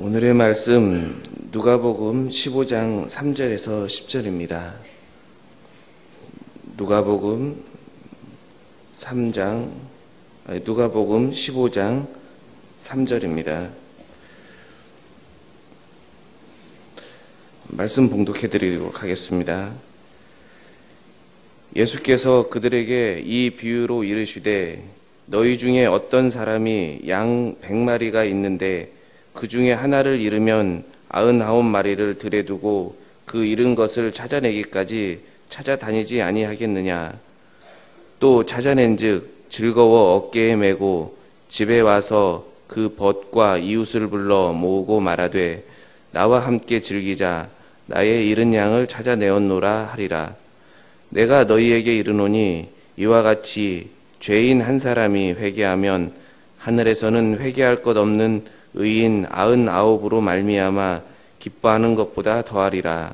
오늘의 말씀 누가복음 15장 3절에서 10절입니다. 누가복음 15장 3절입니다. 말씀 봉독해 드리도록 하겠습니다. 예수께서 그들에게 이 비유로 이르시되 너희 중에 어떤 사람이 양 100마리가 있는데 그 중에 하나를 잃으면 99마리를 들에 두고 그 잃은 것을 찾아내기까지 찾아다니지 아니하겠느냐. 또 찾아낸즉 즐거워 어깨에 메고 집에 와서 그 벗과 이웃을 불러 모으고 말하되 나와 함께 즐기자. 나의 잃은 양을 찾아내었노라 하리라. 내가 너희에게 이르노니 이와 같이 죄인 한 사람이 회개하면 하늘에서는 회개할 것 없는 의인 99으로 말미암아 기뻐하는 것보다 더하리라.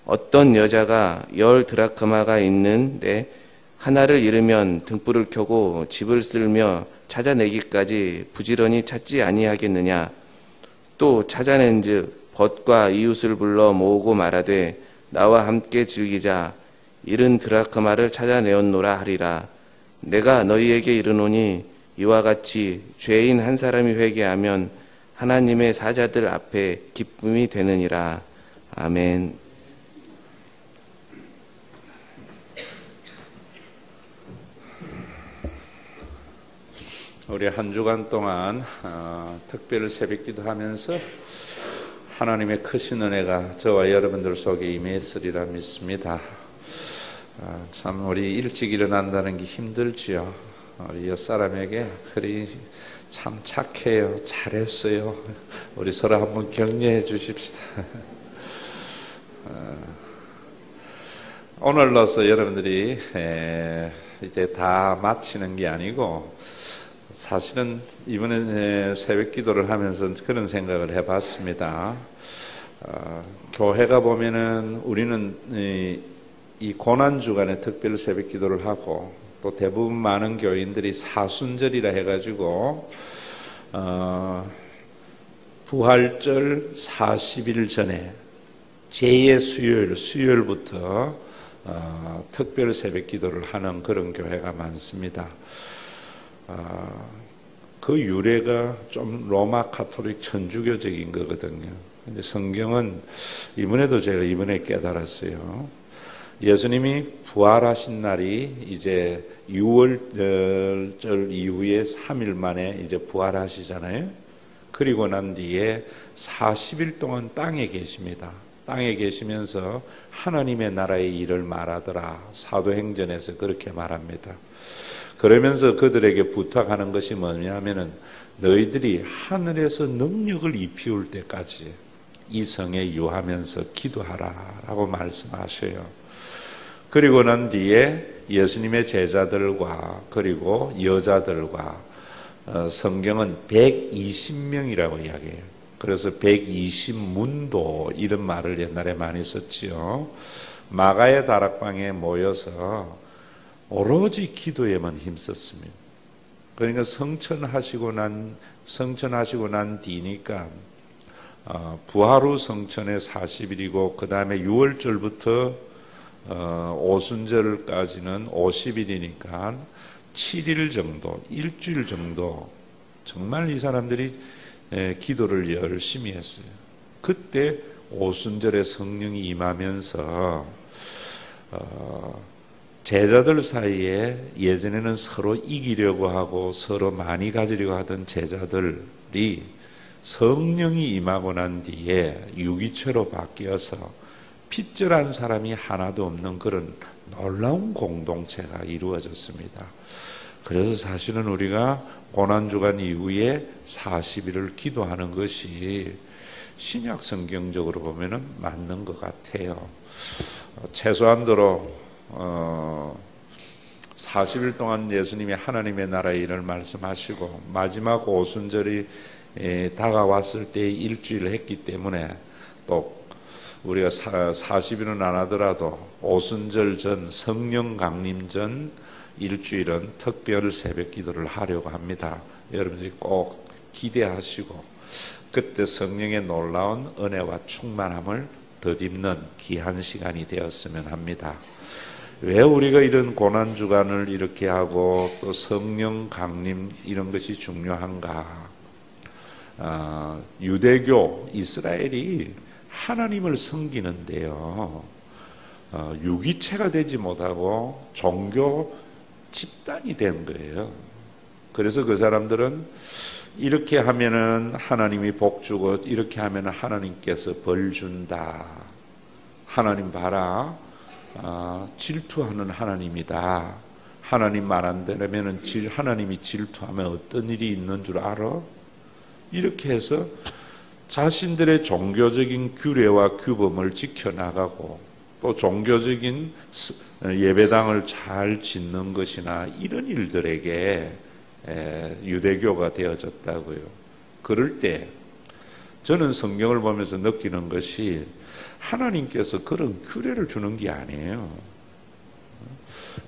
어떤 여자가 10 드라크마가 있는데 하나를 잃으면 등불을 켜고 집을 쓸며 찾아내기까지 부지런히 찾지 아니하겠느냐. 또 찾아낸즉 벗과 이웃을 불러 모으고 말하되 나와 함께 즐기자. 70 드라크마를 찾아내었노라 하리라. 내가 너희에게 이르노니 이와 같이 죄인 한 사람이 회개하면 하나님의 사자들 앞에 기쁨이 되느니라. 아멘. 우리 한 주간 동안 특별 새벽기도 하면서 하나님의 크신 은혜가 저와 여러분들 속에 임했으리라 믿습니다. 참 우리 일찍 일어난다는 게 힘들지요. 우리 옆사람에게 그리 참 착해요, 잘했어요. 우리 서로 한번 격려해 주십시다. 오늘로서 여러분들이 이제 다 마치는 게 아니고 사실은 이번에 새벽 기도를 하면서 그런 생각을 해봤습니다. 교회가 보면은 우리는 이 고난주간에 특별 새벽 기도를 하고 또 대부분 많은 교인들이 사순절이라 해가지고 부활절 40일 전에 제2의 수요일부터 특별 새벽 기도를 하는 그런 교회가 많습니다. 그 유래가 좀 로마 가톨릭 천주교적인 거거든요. 근데 성경은 이번에도 제가 이번에 깨달았어요. 예수님이 부활하신 날이 이제 6월절 이후에 3일 만에 이제 부활하시잖아요. 그리고 난 뒤에 40일 동안 땅에 계십니다. 땅에 계시면서 하나님의 나라의 일을 말하더라. 사도행전에서 그렇게 말합니다. 그러면서 그들에게 부탁하는 것이 뭐냐면은 너희들이 하늘에서 능력을 입히울 때까지 이 성에 유하면서 기도하라 라고 말씀하셔요. 그리고 난 뒤에 예수님의 제자들과 그리고 여자들과 성경은 120명이라고 이야기해요. 그래서 120문도 이런 말을 옛날에 많이 썼지요. 마가의 다락방에 모여서 오로지 기도에만 힘썼습니다. 그러니까 성천하시고 난 뒤니까 부활 후 성천에 40일이고 그 다음에 6월절부터 오순절까지는 50일이니까 7일 정도, 일주일 정도 정말 이 사람들이 기도를 열심히 했어요. 그때 오순절에 성령이 임하면서 제자들 사이에 예전에는 서로 이기려고 하고 서로 많이 가지려고 하던 제자들이 성령이 임하고 난 뒤에 유기체로 바뀌어서 핏절한 사람이 하나도 없는 그런 놀라운 공동체가 이루어졌습니다. 그래서 사실은 우리가 고난주간 이후에 40일을 기도하는 것이 신약 성경적으로 보면은 맞는 것 같아요. 최소한도로 40일 동안 예수님이 하나님의 나라의 일을 말씀하시고 마지막 오순절이 다가왔을 때 일주일을 했기 때문에 또 우리가 40일은 안 하더라도 오순절 전 성령 강림 전 일주일은 특별 새벽 기도를 하려고 합니다. 여러분들이 꼭 기대하시고 그때 성령의 놀라운 은혜와 충만함을 덧입는 귀한 시간이 되었으면 합니다. 왜 우리가 이런 고난주간을 이렇게 하고 또 성령 강림 이런 것이 중요한가? 유대교, 이스라엘이 하나님을 섬기는데요, 유기체가 되지 못하고 종교 집단이 된 거예요. 그래서 그 사람들은 이렇게 하면은 하나님이 복 주고 이렇게 하면은 하나님께서 벌 준다. 하나님 봐라. 질투하는 하나님이다. 하나님 말 안 되려면은 하나님이 질투하면 어떤 일이 있는 줄 알아? 이렇게 해서 자신들의 종교적인 규례와 규범을 지켜나가고 또 종교적인 예배당을 잘 짓는 것이나 이런 일들에게 유대교가 되어졌다고요. 그럴 때 저는 성경을 보면서 느끼는 것이 하나님께서 그런 규례를 주는 게 아니에요.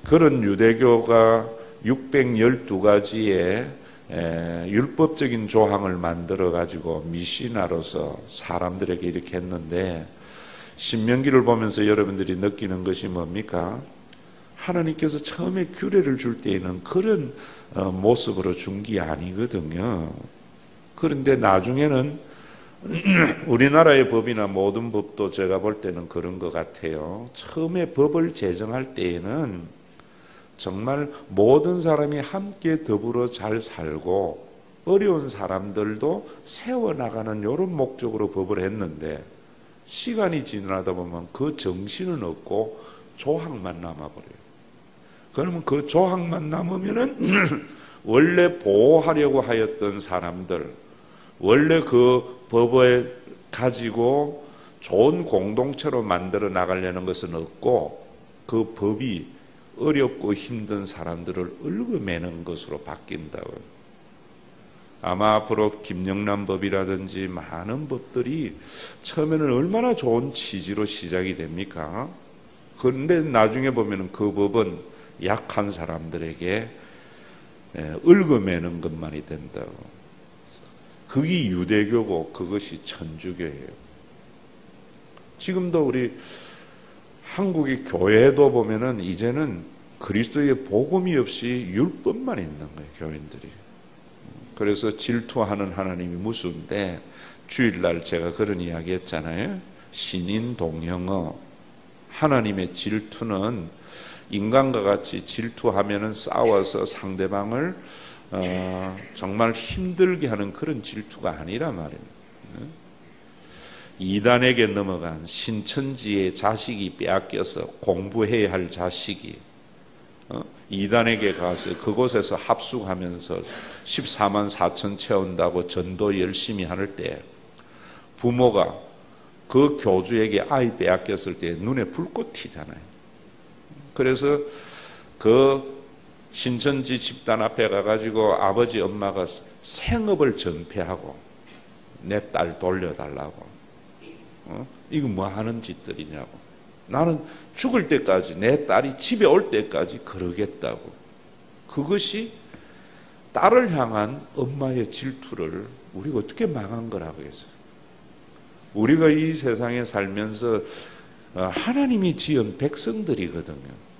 그런 유대교가 612가지의 율법적인 조항을 만들어 가지고 미시나로서 사람들에게 이렇게 했는데, 신명기를 보면서 여러분들이 느끼는 것이 뭡니까? 하나님께서 처음에 규례를 줄 때에는 그런 모습으로 준 게 아니거든요. 그런데 나중에는 우리나라의 법이나 모든 법도 제가 볼 때는 그런 것 같아요. 처음에 법을 제정할 때에는 정말 모든 사람이 함께 더불어 잘 살고 어려운 사람들도 세워나가는 이런 목적으로 법을 했는데, 시간이 지나다 보면 그 정신은 없고 조항만 남아버려요. 그러면 그 조항만 남으면은 원래 보호하려고 하였던 사람들, 원래 그 법을 가지고 좋은 공동체로 만들어 나가려는 것은 없고, 그 법이 어렵고 힘든 사람들을 얽어매는 것으로 바뀐다고요. 아마 앞으로 김영란 법이라든지 많은 법들이 처음에는 얼마나 좋은 취지로 시작이 됩니까? 그런데 나중에 보면 그 법은 약한 사람들에게 얽어매는 것만이 된다고. 그게 유대교고 그것이 천주교예요. 지금도 우리 한국의 교회도 보면은 이제는 그리스도의 복음이 없이 율법만 있는 거예요, 교인들이. 그래서 질투하는 하나님이 무수인데, 주일날 제가 그런 이야기 했잖아요. 신인 동형어. 하나님의 질투는 인간과 같이 질투하면은 싸워서 상대방을 정말 힘들게 하는 그런 질투가 아니란 말입니다. 이단에게 넘어간 신천지의 자식이 빼앗겨서 공부해야 할 자식이 이단에게 가서 그곳에서 합숙하면서 14만 4천 채운다고 전도 열심히 할 때 부모가 그 교주에게 아이 빼앗겼을 때 눈에 불꽃 튀잖아요. 그래서 그 신천지 집단 앞에 가가지고 아버지 엄마가 생업을 전폐하고 내 딸 돌려달라고. 이거 뭐 하는 짓들이냐고. 나는 죽을 때까지, 내 딸이 집에 올 때까지 그러겠다고. 그것이 딸을 향한 엄마의 질투를 우리가 어떻게 망한 거라고 했어요. 우리가 이 세상에 살면서 하나님이 지은 백성들이거든요.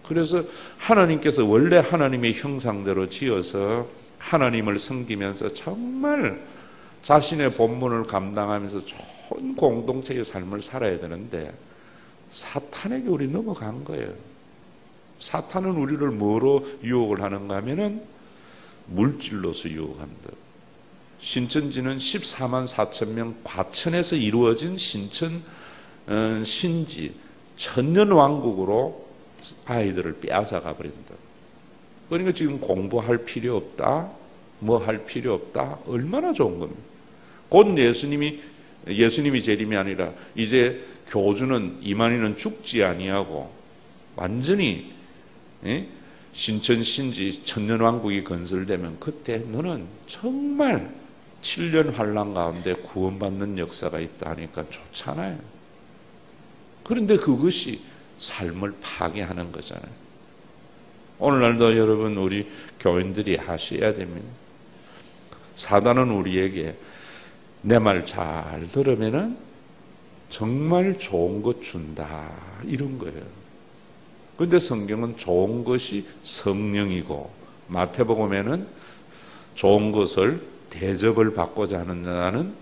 그래서 하나님께서 원래 하나님의 형상대로 지어서 하나님을 섬기면서 정말 자신의 본분을 감당하면서 좋은 공동체의 삶을 살아야 되는데, 사탄에게 우리 넘어간 거예요. 사탄은 우리를 뭐로 유혹을 하는가 하면은 물질로서 유혹한다. 신천지는 14만 4천 명 과천에서 이루어진 신천 신지 천년왕국으로 아이들을 빼앗아 가버린다. 그러니까 지금 공부할 필요 없다, 뭐 할 필요 없다, 얼마나 좋은 겁니다. 곧 예수님이 재림이 아니라 이제 교주는 이만희는 죽지 아니하고 완전히 신천 신지 천년왕국이 건설되면 그때 너는 정말 7년 환란 가운데 구원받는 역사가 있다 하니까 좋잖아요. 그런데 그것이 삶을 파괴하는 거잖아요. 오늘날도 여러분 우리 교인들이 하셔야 됩니다. 사단은 우리에게 내 말 잘 들으면은 정말 좋은 것 준다 이런 거예요. 그런데 성경은 좋은 것이 성령이고 마태복음에는 좋은 것을 대접을 받고자 하는 자는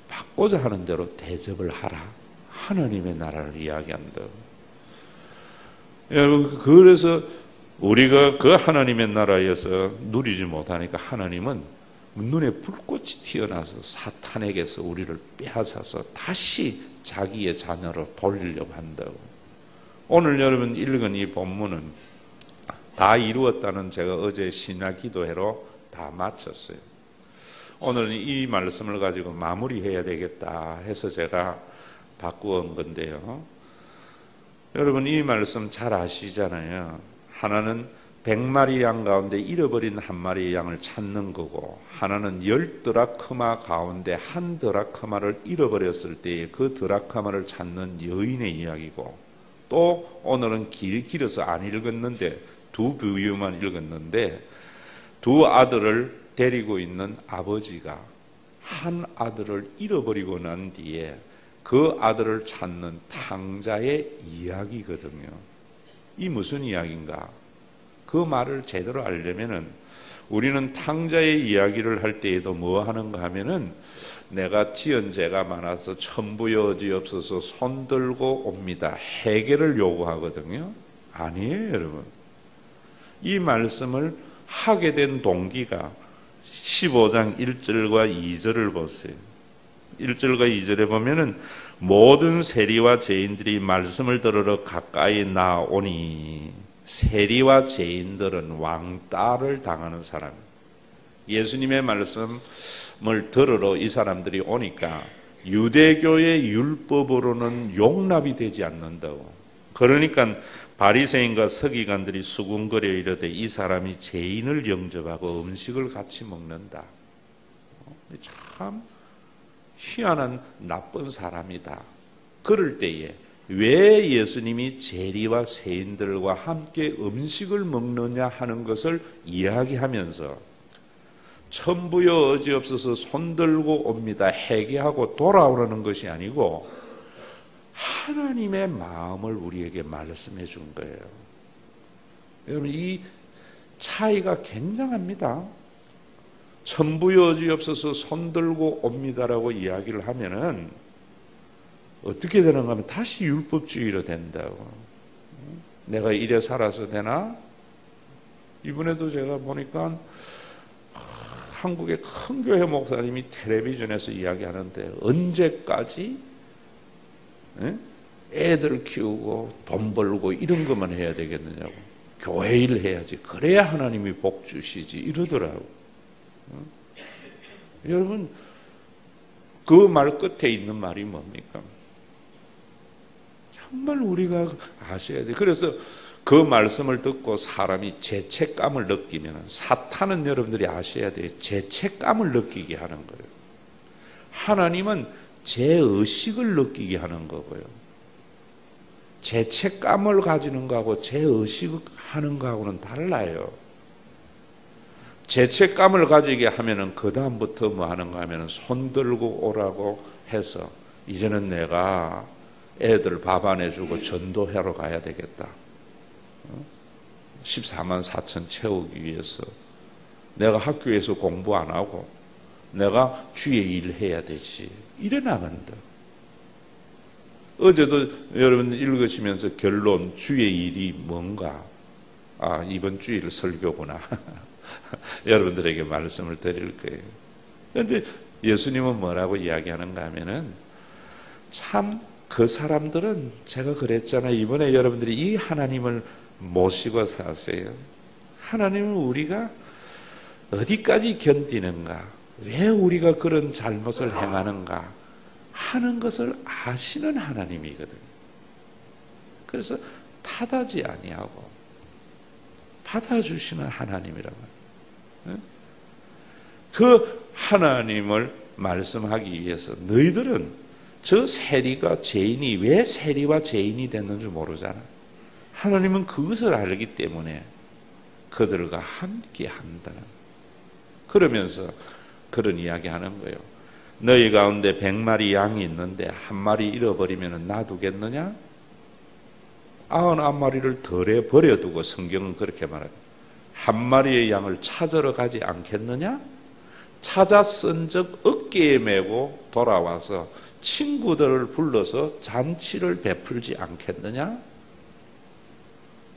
받고자 하는 대로 대접을 하라. 하나님의 나라를 이야기한다. 여러분, 그래서 우리가 그 하나님의 나라에서 누리지 못하니까 하나님은 눈에 불꽃이 튀어나서 사탄에게서 우리를 빼앗아서 다시 자기의 자녀로 돌리려고 한다고. 오늘 여러분 읽은 이 본문은 다 이루었다는 제가 어제 신약 기도회로 다 마쳤어요. 오늘 이 말씀을 가지고 마무리해야 되겠다 해서 제가 바꾸어 온 건데요. 여러분 이 말씀 잘 아시잖아요. 하나는 100마리 양 가운데 잃어버린 한 마리의 양을 찾는 거고, 하나는 10드라크마 가운데 한 드라크마를 잃어버렸을 때에 그 드라크마를 찾는 여인의 이야기고, 또 오늘은 길어서 안 읽었는데 두 비유만 읽었는데 두 아들을 데리고 있는 아버지가 한 아들을 잃어버리고 난 뒤에 그 아들을 찾는 탕자의 이야기거든요. 이 무슨 이야기인가? 그 말을 제대로 알려면은 우리는 탕자의 이야기를 할 때에도 뭐 하는가 하면은 내가 지은 죄가 많아서 천부여지없어서 손들고 옵니다. 해결을 요구하거든요. 아니에요, 여러분. 이 말씀을 하게 된 동기가 15장 1절과 2절을 보세요. 1절과 2절에 보면은 모든 세리와 죄인들이 말씀을 들으러 가까이 나오니, 세리와 죄인들은 왕따를 당하는 사람. 예수님의 말씀을 들으러 이 사람들이 오니까 유대교의 율법으로는 용납이 되지 않는다고. 그러니까 바리새인과 서기관들이 수군거려 이르되 이 사람이 죄인을 영접하고 음식을 같이 먹는다. 참 희한한 나쁜 사람이다. 그럴 때에 왜 예수님이 세리와 세인들과 함께 음식을 먹느냐 하는 것을 이야기하면서 천부여 어지없어서 손들고 옵니다. 회개하고 돌아오라는 것이 아니고 하나님의 마음을 우리에게 말씀해 준 거예요. 여러분 이 차이가 굉장합니다. 천부여 어지없어서 손들고 옵니다라고 이야기를 하면은 어떻게 되는가 하면 다시 율법주의로 된다고. 내가 이래 살아서 되나? 이번에도 제가 보니까 한국의 큰 교회 목사님이 텔레비전에서 이야기하는데 언제까지 애들 키우고 돈 벌고 이런 것만 해야 되겠느냐고. 교회 일 해야지. 그래야 하나님이 복 주시지 이러더라고. 여러분 그 말 끝에 있는 말이 뭡니까? 정말 우리가 아셔야 돼요. 그래서 그 말씀을 듣고 사람이 죄책감을 느끼면 사탄은 여러분들이 아셔야 돼요. 죄책감을 느끼게 하는 거예요. 하나님은 죄의식을 느끼게 하는 거고요. 죄책감을 가지는 거하고 죄의식을 하는 거하고는 달라요. 죄책감을 가지게 하면은 그 다음부터 뭐 하는가 하면은 손 들고 오라고 해서 이제는 내가 애들 밥 안 해주고 전도하러 가야 되겠다. 14만 4천 채우기 위해서 내가 학교에서 공부 안 하고 내가 주의 일 해야 되지. 이래 나간다. 어제도 여러분 읽으시면서 결론 주의 일이 뭔가? 아, 이번 주일 설교구나. 여러분들에게 말씀을 드릴 거예요. 그런데 예수님은 뭐라고 이야기하는가 하면은 참 그 사람들은 제가 그랬잖아요. 이번에 여러분들이 이 하나님을 모시고 사세요. 하나님은 우리가 어디까지 견디는가, 왜 우리가 그런 잘못을 행하는가 하는 것을 아시는 하나님이거든요. 그래서 탓하지 아니하고 받아주시는 하나님이라고. 그 하나님을 말씀하기 위해서 너희들은 저 세리가 죄인이 왜 세리와 죄인이 됐는지 모르잖아. 하나님은 그것을 알기 때문에 그들과 함께 한다는. 그러면서 그런 이야기 하는 거예요. 너희 가운데 100마리 양이 있는데 한 마리 잃어버리면 놔두겠느냐? 99마리를 덜에 버려두고 성경은 그렇게 말합니다. 한 마리의 양을 찾으러 가지 않겠느냐? 찾아 쓴적 어깨에 메고 돌아와서 친구들을 불러서 잔치를 베풀지 않겠느냐?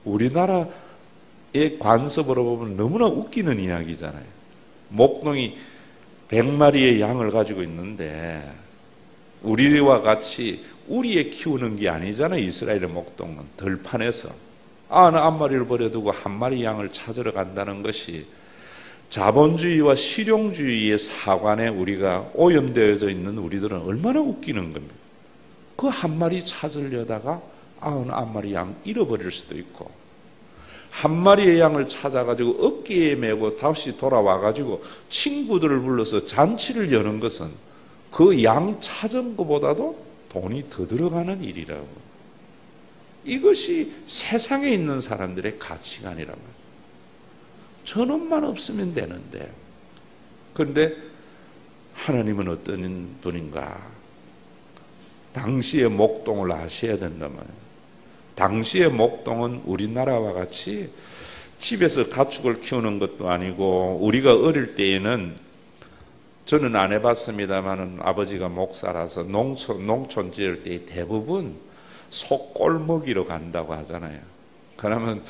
우리나라의 관습으로 보면 너무나 웃기는 이야기잖아요. 목동이 100마리의 양을 가지고 있는데 우리와 같이 우리에 키우는 게 아니잖아요. 이스라엘의 목동은 들판에서 99마리를 버려두고 한 마리 양을 찾으러 간다는 것이 자본주의와 실용주의의 사관에 우리가 오염되어져 있는 우리들은 얼마나 웃기는 겁니다. 그 한 마리 찾으려다가 99마리 양 잃어버릴 수도 있고 한 마리의 양을 찾아가지고 어깨에 메고 다시 돌아와가지고 친구들을 불러서 잔치를 여는 것은 그 양 찾은 것보다도 돈이 더 들어가는 일이라고. 이것이 세상에 있는 사람들의 가치관이란 말이에요. 저놈만 없으면 되는데. 그런데 하나님은 어떤 분인가? 당시의 목동을 아셔야 된단 말이에요. 당시의 목동은 우리나라와 같이 집에서 가축을 키우는 것도 아니고, 우리가 어릴 때에는, 저는 안 해봤습니다만 아버지가 목사라서 농촌 지을 때 대부분 소꼴 먹이러 간다고 하잖아요. 그러면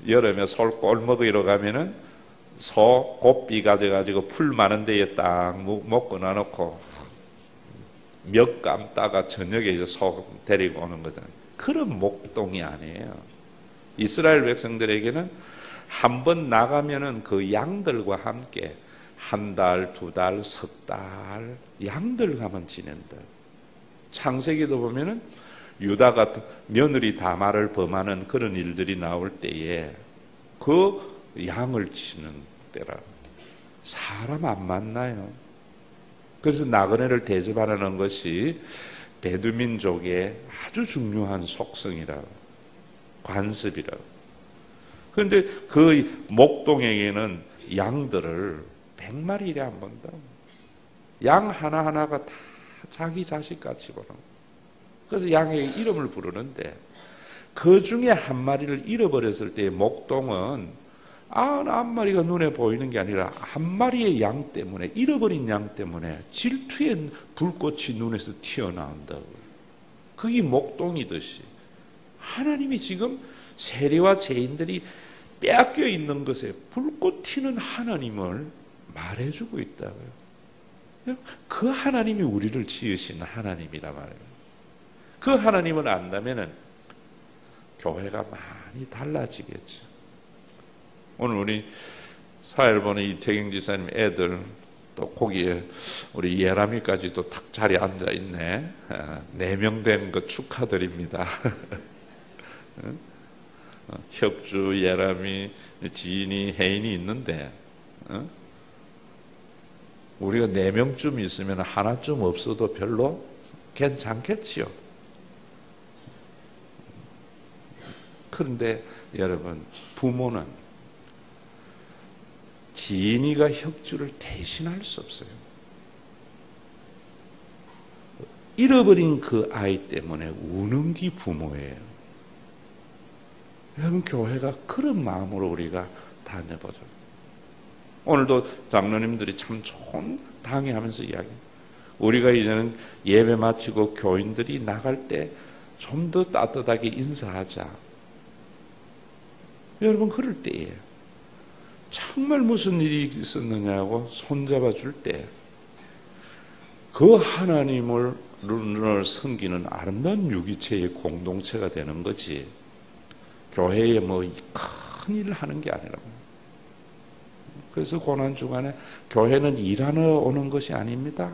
여름에 솔꼴 먹이러 가면은 소 곱비 가져가지고 풀 많은 데에 딱 먹고 나놓고 몇 감다가 저녁에 이제 소 데리고 오는 거잖아요. 그런 목동이 아니에요. 이스라엘 백성들에게는 한 번 나가면은 그 양들과 함께 한 달, 두 달, 석 달 양들과만 지낸다. 창세기도 보면은 유다가 며느리 다말을 범하는 그런 일들이 나올 때에 그 양을 치는 때라. 사람 안 만나요. 그래서 나그네를 대접하는 것이 베두민족의 아주 중요한 속성이라, 관습이라. 그런데 그 목동에게는 양들을 100마리를 안 본다. 양 하나하나가 다 자기 자식같이 보는 거예요. 그래서 양의 이름을 부르는데, 그 중에 한 마리를 잃어버렸을 때 목동은 99마리가 눈에 보이는 게 아니라 한 마리의 양 때문에, 잃어버린 양 때문에 질투의 불꽃이 눈에서 튀어나온다고요. 그게 목동이듯이 하나님이 지금 세리와 죄인들이 빼앗겨 있는 것에 불꽃 튀는 하나님을 말해주고 있다고요. 그 하나님이 우리를 지으신 하나님이란 말이에요. 그 하나님을 안다면은 교회가 많이 달라지겠죠. 오늘 우리 사일본의 이태경 지사님 애들 또 거기에 우리 예람이까지도 탁 자리에 앉아 있네. 4명 된 거 축하드립니다. 혁주, 예람이, 지인이, 혜인이 있는데 우리가 4명쯤 있으면 하나쯤 없어도 별로 괜찮겠지요. 그런데 여러분, 부모는 지인이가 혁주를 대신할 수 없어요. 잃어버린 그 아이 때문에 우는 게 부모예요. 여러분, 교회가 그런 마음으로 우리가 다녀보죠. 오늘도 장로님들이 참 좋은 당회하면서 이야기해요. 우리가 이제는 예배 마치고 교인들이 나갈 때 좀 더 따뜻하게 인사하자. 여러분, 그럴 때에 정말 무슨 일이 있었느냐고 손잡아 줄 때 그 하나님을 섬기는 아름다운 유기체의 공동체가 되는 거지, 교회에 뭐 큰 일을 하는 게 아니라고. 그래서 고난주간에 교회는 일하러 오는 것이 아닙니다.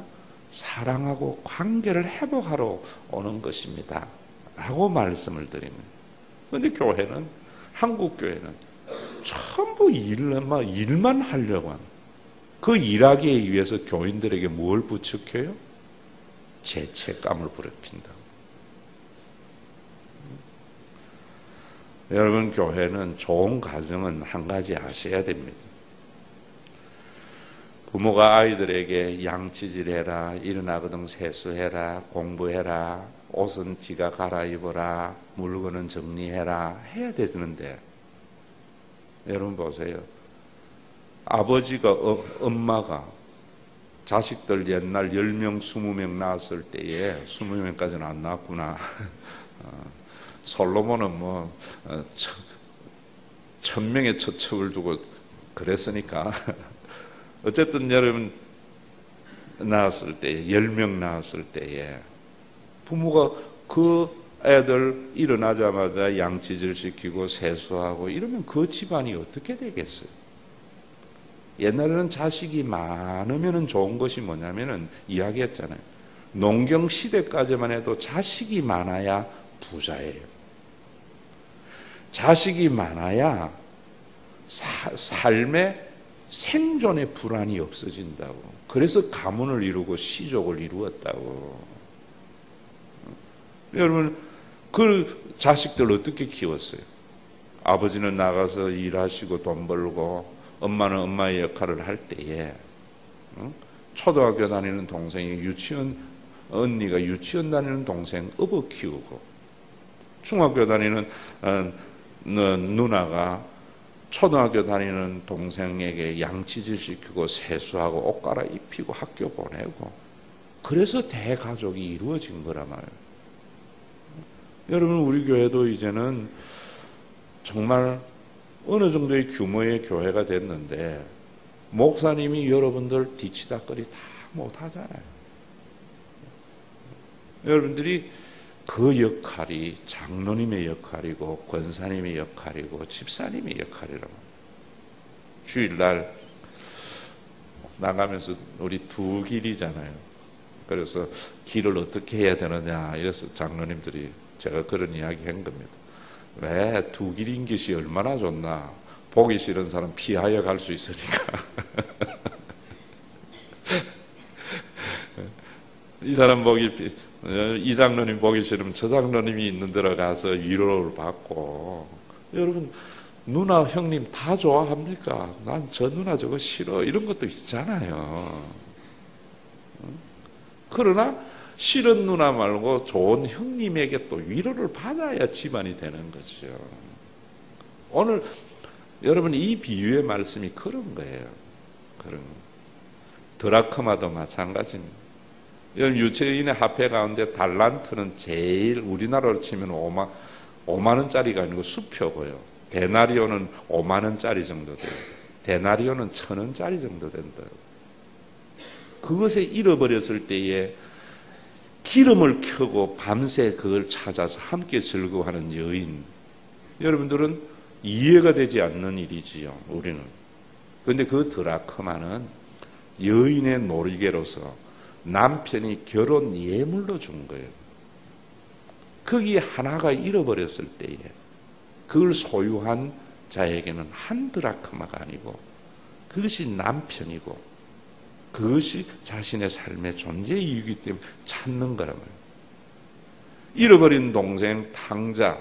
사랑하고 관계를 회복하러 오는 것입니다. 라고 말씀을 드립니다. 그런데 교회는, 한국 교회는 전부 일만 하려고 하는, 그 일하기 위해서 교인들에게 뭘 부추겨요? 죄책감을 부르친다. 여러분, 교회는 좋은 가정은 한 가지 아셔야 됩니다. 부모가 아이들에게 양치질해라, 일어나거든 세수해라, 공부해라, 옷은 지가 갈아입어라, 물건은 정리해라 해야 되는데, 여러분 보세요. 아버지가 엄마가 자식들 옛날 10명 20명 낳았을 때에 20명까지는 안 낳았구나. 솔로몬은 뭐 1000명의 처첩을 두고 그랬으니까 어쨌든 여러분 낳았을 때 10명 낳았을 때에 부모가 그 애들 일어나자마자 양치질 시키고 세수하고 이러면 그 집안이 어떻게 되겠어요? 옛날에는 자식이 많으면 좋은 것이 뭐냐면은 이야기했잖아요. 농경 시대까지만 해도 자식이 많아야 부자예요. 자식이 많아야 삶의 생존의 불안이 없어진다고. 그래서 가문을 이루고 시족을 이루었다고. 여러분, 그 자식들 어떻게 키웠어요? 아버지는 나가서 일하시고 돈 벌고 엄마는 엄마의 역할을 할 때에 초등학교 다니는 동생이 언니가 유치원 다니는 동생 업어 키우고, 중학교 다니는 누나가 초등학교 다니는 동생에게 양치질 시키고 세수하고 옷 갈아입히고 학교 보내고, 그래서 대가족이 이루어진 거란 말이에요. 여러분, 우리 교회도 이제는 정말 어느 정도의 규모의 교회가 됐는데 목사님이 여러분들 뒤치다거리 다 못하잖아요. 여러분들이 그 역할이 장로님의 역할이고 권사님의 역할이고 집사님의 역할이라고. 주일날 나가면서 우리 두 길이잖아요. 그래서 길을 어떻게 해야 되느냐 이래서 장로님들이 제가 그런 이야기 한 겁니다. 왜 두 길인 것이 얼마나 좋나. 보기 싫은 사람 피하여 갈 수 있으니까. 이 사람 이 장로님 보기 싫으면 저 장로님이 있는 데로 가서 위로를 받고. 여러분, 누나 형님 다 좋아합니까? 난 저 누나 저거 싫어 이런 것도 있잖아요. 그러나 싫은 누나 말고 좋은 형님에게 또 위로를 받아야 집안이 되는 거죠. 오늘 여러분, 이 비유의 말씀이 그런 거예요. 그런 거. 드라크마도 마찬가지입니다. 여러분, 유체인의 화폐 가운데 달란트는 제일 우리나라로 치면 5만 원짜리가 아니고 수표고요. 데나리오는 5만 원짜리 정도 돼요. 데나리오는 1000원짜리 정도 된다. 그것에 잃어버렸을 때에 기름을 켜고 밤새 그걸 찾아서 함께 즐거워하는 여인. 여러분들은 이해가 되지 않는 일이지요, 우리는. 그런데 그 드라크마는 여인의 놀이개로서 남편이 결혼 예물로 준 거예요. 거기 하나가 잃어버렸을 때에 그걸 소유한 자에게는 한 드라크마가 아니고 그것이 남편이고 그것이 자신의 삶의 존재 이유이기 때문에 찾는 거란 말이에요. 잃어버린 동생 탕자,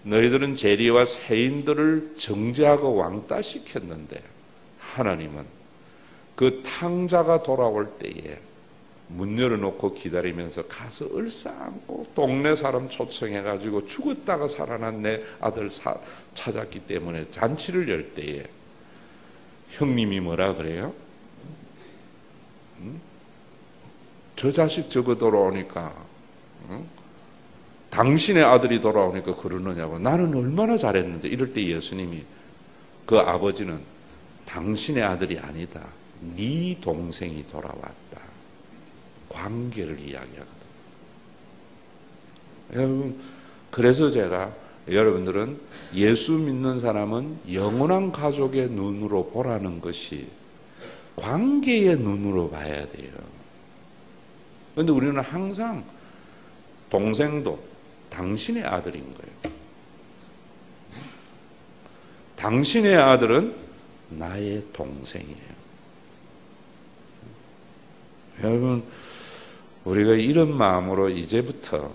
너희들은 재리와 세인들을 정죄하고 왕따시켰는데 하나님은 그 탕자가 돌아올 때에 문 열어놓고 기다리면서 가서 얼싸안고 동네 사람 초청해가지고 죽었다가 살아난 내 아들 찾았기 때문에 잔치를 열 때에 형님이 뭐라 그래요? 저 자식 저거 돌아오니까 당신의 아들이 돌아오니까 그러느냐고. 나는 얼마나 잘했는데. 이럴 때 예수님이, 그 아버지는 당신의 아들이 아니다, 네 동생이 돌아왔다. 관계를 이야기하거든. 여러분, 그래서 제가 여러분들은 예수 믿는 사람은 영원한 가족의 눈으로 보라는 것이 관계의 눈으로 봐야 돼요. 그런데 우리는 항상 동생도 당신의 아들인 거예요. 당신의 아들은 나의 동생이에요. 여러분, 우리가 이런 마음으로 이제부터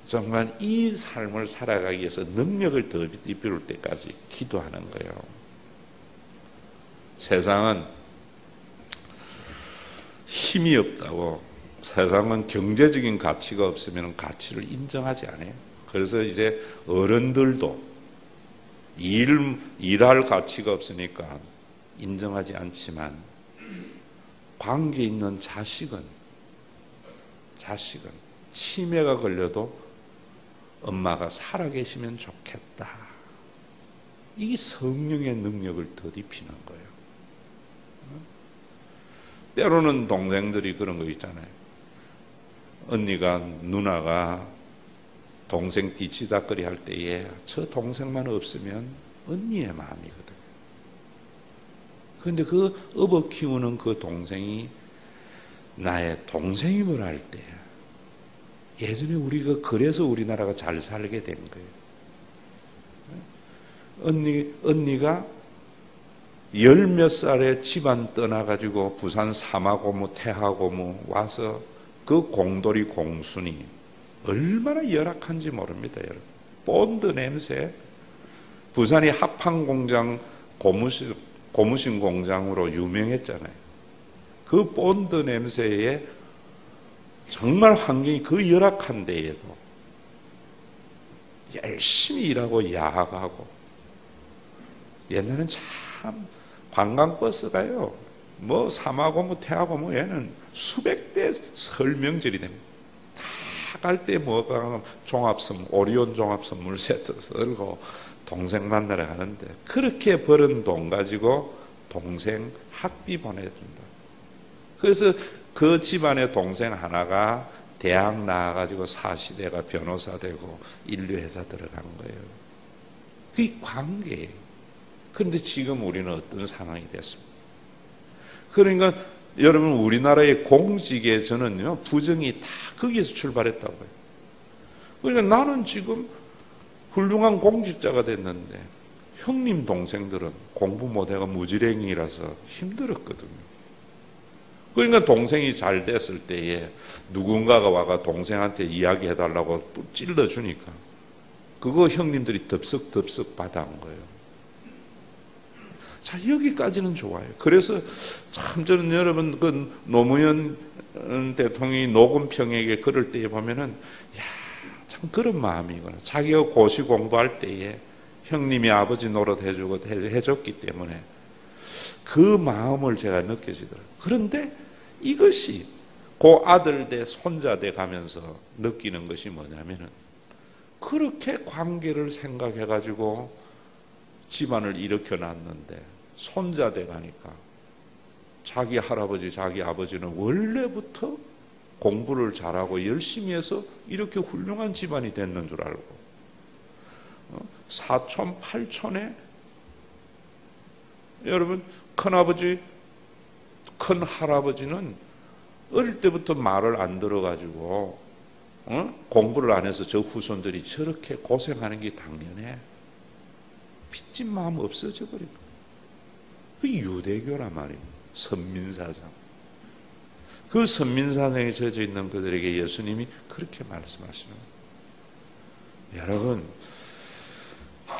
정말 이 삶을 살아가기 위해서 능력을 더 입을 때까지 기도하는 거예요. 세상은 힘이 없다고, 세상은 경제적인 가치가 없으면 가치를 인정하지 않아요. 그래서 이제 어른들도 일할 가치가 없으니까 인정하지 않지만, 관계 있는 자식은 치매가 걸려도 엄마가 살아계시면 좋겠다. 이 성령의 능력을 더딥히는 거예요. 때로는 동생들이 그런 거 있잖아요. 언니가, 누나가 동생 뒤치다거리 할 때에 저 동생만 없으면 언니의 마음이거든요. 그런데 그 업어 키우는 그 동생이 나의 동생임을 알 때, 예전에 우리가 그래서 우리나라가 잘 살게 된 거예요. 언니가 10몇 살에 집안 떠나가지고 부산 사마고무, 태하고무 와서 그 공돌이 공순이 얼마나 열악한지 모릅니다, 여러분. 본드 냄새, 부산이 합판공장 고무신 공장으로 유명했잖아요. 그 본드 냄새에 정말 환경이 그 열악한 데에도 열심히 일하고 야학하고, 옛날엔 참 관광버스가요, 뭐 사마고무, 태하고무 얘는 수백 대 설명절이 됩니다. 다 갈 때 뭐가 오리온 종합 선물 세트 들고 동생 만나러 가는데, 그렇게 벌은 돈 가지고 동생 학비 보내준다. 그래서 그 집안의 동생 하나가 대학 나와가지고 사시대가 변호사 되고 인류회사 들어간 거예요. 그게 관계예요. 그런데 지금 우리는 어떤 상황이 됐습니까? 그러니까 여러분, 우리나라의 공직에서는요, 부정이 다 거기에서 출발했다고 해요. 그러니까 나는 지금 훌륭한 공직자가 됐는데 형님 동생들은 공부 못해가 무지랭이라서 힘들었거든요. 그러니까 동생이 잘 됐을 때에 누군가가 와가 동생한테 이야기해달라고 찔러주니까 그거 형님들이 덥석 받아온 거예요. 자, 여기까지는 좋아요. 그래서 참 저는 여러분, 그 노무현 대통령이 노건평에게 그럴 때에 보면은, 야, 참 그런 마음이구나. 자기가 고시 공부할 때에 형님이 아버지 노릇 해줬기 때문에 그 마음을 제가 느껴지더라고요. 그런데 이것이 그 아들 대 손자 돼 가면서 느끼는 것이 뭐냐면은, 그렇게 관계를 생각해가지고 집안을 일으켜 놨는데 손자 돼 가니까 자기 할아버지, 자기 아버지는 원래부터 공부를 잘하고 열심히 해서 이렇게 훌륭한 집안이 됐는 줄 알고, 사촌, 팔촌에 여러분, 큰아버지, 큰 할아버지는 어릴 때부터 말을 안 들어가지고 공부를 안 해서 저 후손들이 저렇게 고생하는 게 당연해. 빚진 마음 없어져 버리고. 그 유대교란 말이에요. 선민사상. 그 선민사상에 젖어 있는 그들에게 예수님이 그렇게 말씀하시는 거예요. 여러분,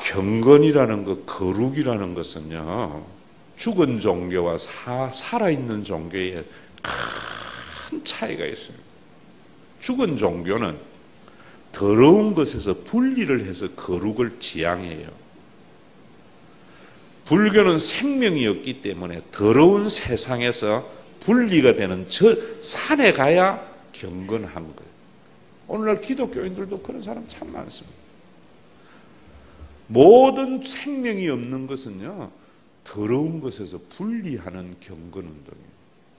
경건이라는 것, 거룩이라는 것은요, 죽은 종교와 살아있는 종교에 큰 차이가 있어요. 죽은 종교는 더러운 것에서 분리를 해서 거룩을 지향해요. 불교는 생명이 없기 때문에 더러운 세상에서 분리가 되는 저 산에 가야 경건한 거예요. 오늘날 기독교인들도 그런 사람 참 많습니다. 모든 생명이 없는 것은요, 더러운 것에서 분리하는 경건운동이에요.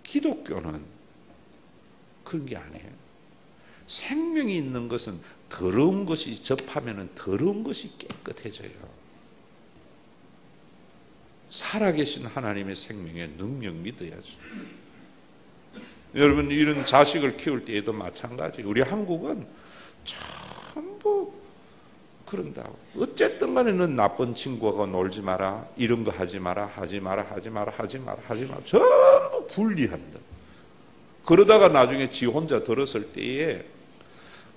기독교는 그런 게 아니에요. 생명이 있는 것은 더러운 것이 접하면 더러운 것이 깨끗해져요. 살아계신 하나님의 생명의 능력 믿어야죠. 여러분, 이런 자식을 키울 때에도 마찬가지. 우리 한국은 전부 그런다고. 어쨌든 간에 넌 나쁜 친구하고 놀지 마라. 이런 거 하지 마라. 하지 마라. 하지 마라. 하지 마라. 하지 마라. 전부 분리한다. 그러다가 나중에 지 혼자 들었을 때에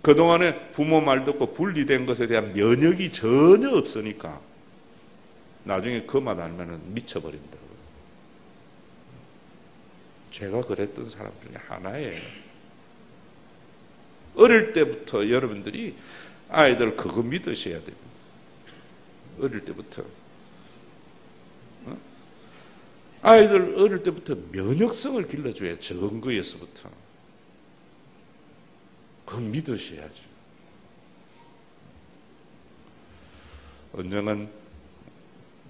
그동안에 부모 말 듣고 분리된 것에 대한 면역이 전혀 없으니까 나중에 그 말 알면은 미쳐버린다고. 제가 그랬던 사람 중에 하나예요. 어릴 때부터 여러분들이 아이들 그거 믿으셔야 됩니다. 어릴 때부터. 아이들 어릴 때부터 면역성을 길러줘야 적은 거에서부터. 그거 믿으셔야죠. 언젠간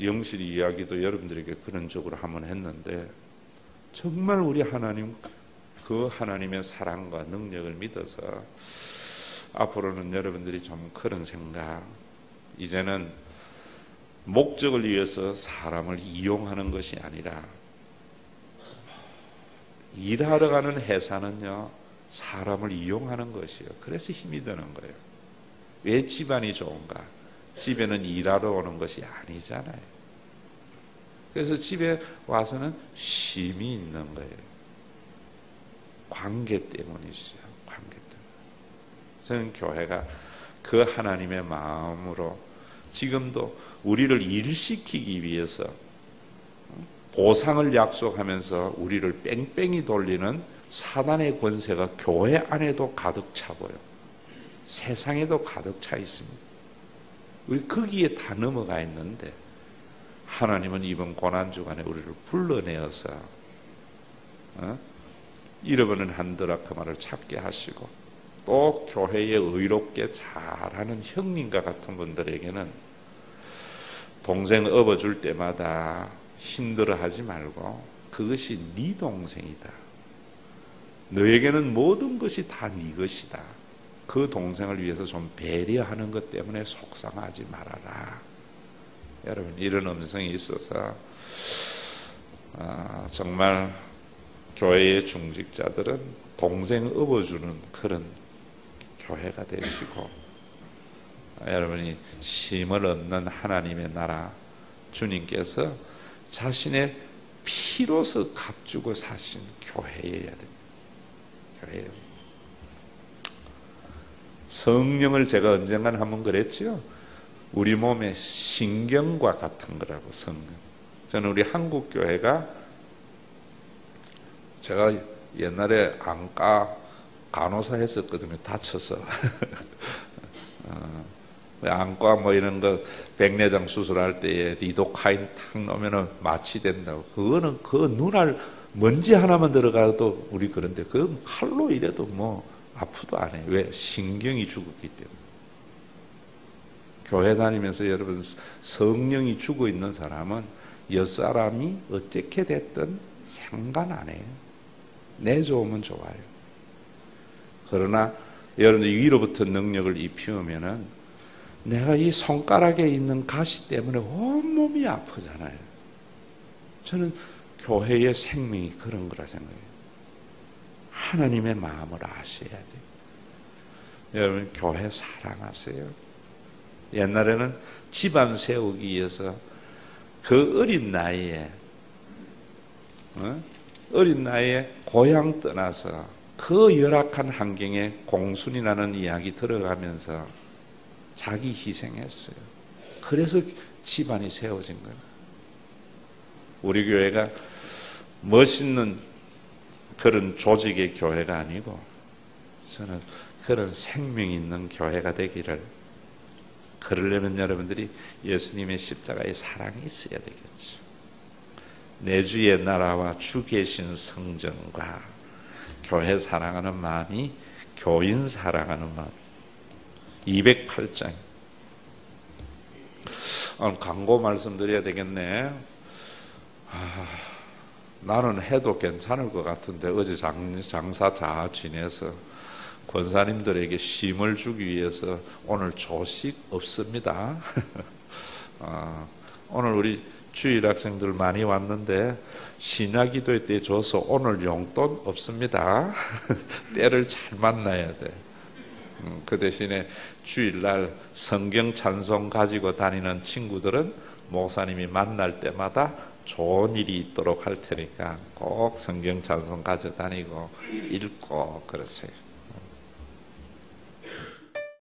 영실이 이야기도 여러분들에게 그런 쪽으로 한번 했는데 정말 우리 하나님 그 하나님의 사랑과 능력을 믿어서 앞으로는 여러분들이 좀 그런 생각, 이제는 목적을 위해서 사람을 이용하는 것이 아니라 일하러 가는 회사는요 사람을 이용하는 것이요. 그래서 힘이 드는 거예요. 왜 집안이 좋은가? 집에는 일하러 오는 것이 아니잖아요. 그래서 집에 와서는 쉼이 있는 거예요. 관계 때문이죠. 관계 때문에. 저는 교회가 그 하나님의 마음으로 지금도 우리를 일시키기 위해서 보상을 약속하면서 우리를 뺑뺑이 돌리는 사단의 권세가 교회 안에도 가득 차고요. 세상에도 가득 차 있습니다. 우리 거기에 다 넘어가 있는데 하나님은 이번 고난주간에 우리를 불러내어서 잃어버린 한 드라크마를 찾게 하시고 또 교회에 의롭게 잘하는 형님과 같은 분들에게는 동생 업어줄 때마다 힘들어하지 말고 그것이 네 동생이다. 너에게는 모든 것이 다 네 것이다. 그 동생을 위해서 좀 배려하는 것 때문에 속상하지 말아라. 여러분 이런 음성이 있어서 정말 교회의 중직자들은 동생 업어주는 그런 교회가 되시고 여러분이 쉼을 얻는 하나님의 나라 주님께서 자신의 피로서 값주고 사신 교회여야 됩니다. 교회예요. 성령을 제가 언젠간 한번 그랬죠. 우리 몸의 신경과 같은 거라고. 성령. 저는 우리 한국 교회가 제가 옛날에 안과 간호사 했었거든요. 다쳐서. 안과 뭐 이런 거 백내장 수술할 때에 리도카인 탁 넣으면 마취된다고. 그거는 그 눈알 먼지 하나만 들어가도 우리 그런데 그 칼로 이래도 뭐 아프도 안 해요. 왜? 신경이 죽었기 때문에. 교회 다니면서 여러분 성령이 죽어 있는 사람은 옆사람이 어떻게 됐든 상관 안 해요. 내 좋으면 좋아요. 그러나 여러분들 위로부터 능력을 입히우면은 내가 이 손가락에 있는 가시 때문에 온몸이 아프잖아요. 저는 교회의 생명이 그런 거라 생각해요. 하나님의 마음을 아셔야 돼요. 여러분 교회 사랑하세요. 옛날에는 집안 세우기 위해서 그 어린 나이에 고향 떠나서 그 열악한 환경에 공순이라는 이야기 들어가면서 자기 희생했어요. 그래서 집안이 세워진 거예요. 우리 교회가 멋있는 그런 조직의 교회가 아니고 저는 그런 생명 있는 교회가 되기를, 그러려면 여러분들이 예수님의 십자가의 사랑이 있어야 되겠죠. 내 주의 나라와 주 계신 성전과 교회 사랑하는 마음이 교인 사랑하는 마음. 208장. 광고 말씀드려야 되겠네. 나는 해도 괜찮을 것 같은데 어제 장사 잘 지내서 권사님들에게 쉼을 주기 위해서 오늘 조식 없습니다. 오늘 우리 주일 학생들 많이 왔는데 신야기도회 때 줘서 오늘 용돈 없습니다. 때를 잘 만나야 돼. 그 대신에 주일날 성경 찬송 가지고 다니는 친구들은 목사님이 만날 때마다 좋은 일이 있도록 할 테니까 꼭 성경 찬송 가져다니고 읽고 그러세요.